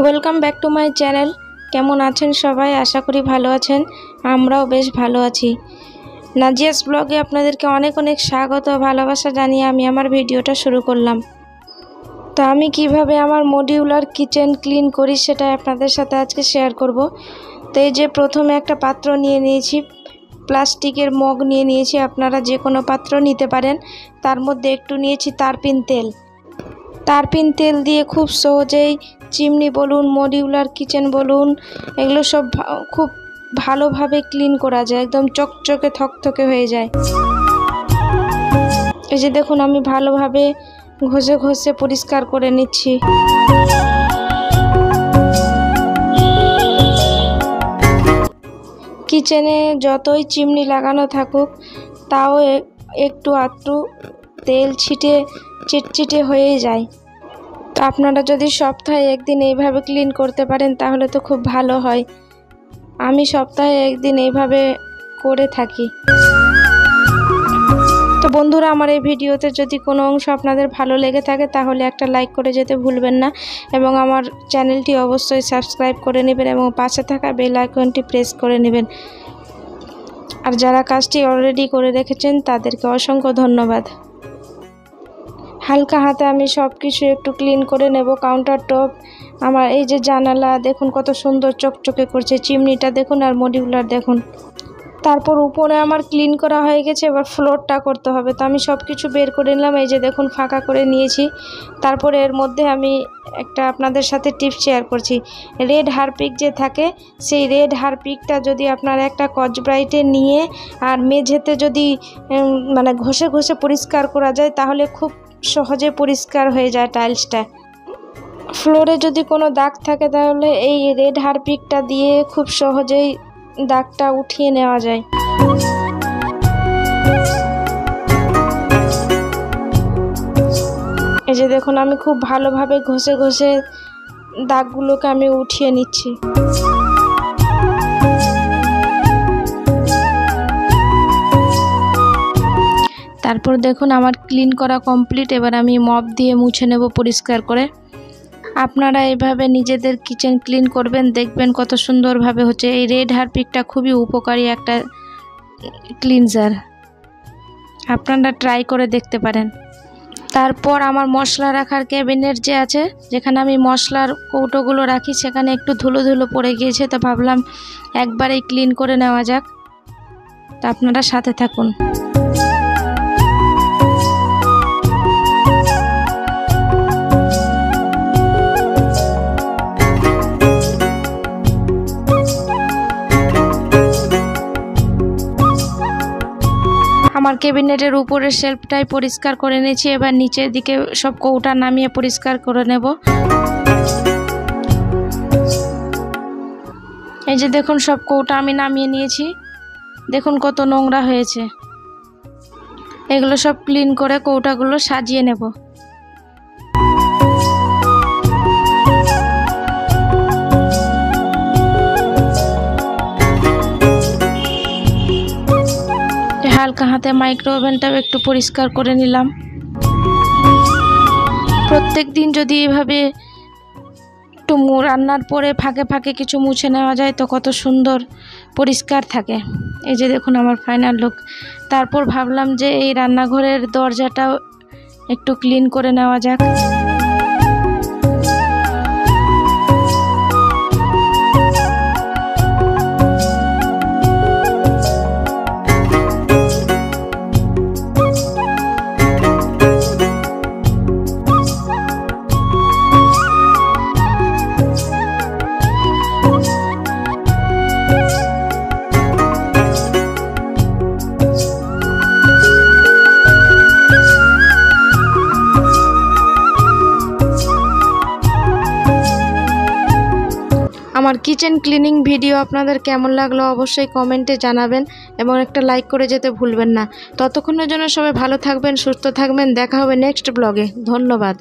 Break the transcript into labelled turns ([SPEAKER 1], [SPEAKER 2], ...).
[SPEAKER 1] Welcome back to my channel. কেমন আছেন সবাই? আশা করি ভালো আছেন। আমরাও বেশ ভালো আছি। নাজিয়াস ব্লগে আপনাদেরকে অনেক অনেক স্বাগত ও ভালোবাসা জানিয়ে আমি আমার ভিডিওটা শুরু করলাম। তো আমি কিভাবে আমার মডিউলার কিচেন ক্লিন করি সেটা আপনাদের সাথে আজকে শেয়ার করব। তো এই যে প্রথমে একটা পাত্র নিয়ে নিয়েছি, প্লাস্টিকের মগ নিয়ে নিয়েছি, আপনারা যে কোনো পাত্র নিতে পারেন। তার মধ্যে একটু নিয়েছি তারপিন তেল। তারপিন তেল দিয়ে খুব সহজেই চিমনি বলুন, মডিউলার কিচেন বলুন, এগুলো সব খুব ভালোভাবে ক্লিন করা যায়, একদম চকচকে থকথকে হয়ে যায়। এই যে দেখুন আমি ভালোভাবে ঘষে ঘষে পরিষ্কার করে নিচ্ছি। কিচেনে যতই চিমনি লাগানো থাকুক তাও একটু আধটু তেল ছিটে চিটচিটে হয়ে যায়। তো আপনারা যদি সপ্তাহে একদিন এইভাবে ক্লিন করতে পারেন তাহলে তো খুব ভালো হয়। আমি সপ্তাহে একদিন এইভাবে করে থাকি। তো বন্ধুরা, আমার এই ভিডিওতে যদি কোনো অংশ আপনাদের ভালো লেগে থাকে তাহলে একটা লাইক করে যেতে ভুলবেন না, এবং আমার চ্যানেলটি অবশ্যই সাবস্ক্রাইব করে নেবেন এবং পাশে থাকা বেল আইকনটি প্রেস করে নেবেন। আর যারা কাজটি অলরেডি করে রেখেছেন তাদেরকে অসংখ্য ধন্যবাদ। হালকা হাতে আমি সব কিছু একটু ক্লিন করে নেব। কাউন্টার টপ, আমার এই যে জানালা দেখুন কত সুন্দর চকচকে করছে, চিমনিটা দেখুন আর মডিউলার দেখুন। তারপর উপরে আমার ক্লিন করা হয়ে গেছে, এবার ফ্লোরটা করতে হবে। তো আমি সব কিছু বের করে নিলাম, এই যে দেখুন ফাঁকা করে নিয়েছি। তারপরে এর মধ্যে আমি একটা আপনাদের সাথে টিপস শেয়ার করছি। রেড হারপিক যে থাকে, সেই রেড হারপিকটা যদি আপনারা একটা স্কচব্রাইটে নিয়ে আর মেঝেতে যদি মানে ঘষে ঘষে পরিষ্কার করা যায় তাহলে খুব সহজে পরিষ্কার হয়ে যায় টাইলসটা। ফ্লোরে যদি কোনো দাগ থাকে তাহলে এই রেড হারপিকটা দিয়ে খুব সহজেই দাগটা উঠিয়ে নেওয়া যায়। এই যে দেখুন আমি খুব ভালোভাবে ঘষে ঘষে দাগগুলোকে আমি উঠিয়ে নিচ্ছি। তারপর দেখুন আমার ক্লিন করা কমপ্লিট। এবার আমি মপ দিয়ে মুছে নেব পরিষ্কার করে। আপনারা এইভাবে নিজেদের কিচেন ক্লিন করবেন, দেখবেন কত সুন্দরভাবে হচ্ছে। এই রেড হারপিকটা খুবই উপকারী একটা ক্লিনজার, আপনারা ট্রাই করে দেখতে পারেন। তারপর আমার মশলা রাখার ক্যাবিনেট যে আছে, যেখানে আমি মশলার কৌটোগুলো রাখি, সেখানে একটু ধুলো ধুলো পড়ে গিয়েছে। তো ভাবলাম একবারেই ক্লিন করে নেওয়া যাক। তা আপনারা সাথে থাকুন। আমার ক্যাবিনেটের উপরের শেলফটাই পরিষ্কার করে নিয়েছি। এবার নিচের দিকে সব কৌটা নামিয়ে পরিষ্কার করে নেব। এই যে দেখুন সব কৌটা আমি নামিয়ে নিয়েছি, দেখুন কত নোংরা হয়েছে। এগুলো সব ক্লিন করে কৌটাগুলো সাজিয়ে নেব। হালকা হাতে মাইক্রো ওভেনটাও একটু পরিষ্কার করে নিলাম। প্রত্যেক দিন যদি এভাবে একটু রান্নার পরে ফাঁকে ফাঁকে কিছু মুছে নেওয়া যায় তো কত সুন্দর পরিষ্কার থাকে। এই যে দেখুন আমার ফাইনাল লুক। তারপর ভাবলাম যে এই রান্নাঘরের দরজাটাও একটু ক্লিন করে নেওয়া যাক। আমার কিচেন ক্লিনিং ভিডিও আপনাদের কেমন লাগলো অবশ্যই কমেন্টে জানাবেন, এবং একটা লাইক করে যেতে ভুলবেন না। ততক্ষণের জন্য সবাই ভালো থাকবেন, সুস্থ থাকবেন। দেখা হবে নেক্সট ব্লগে। ধন্যবাদ।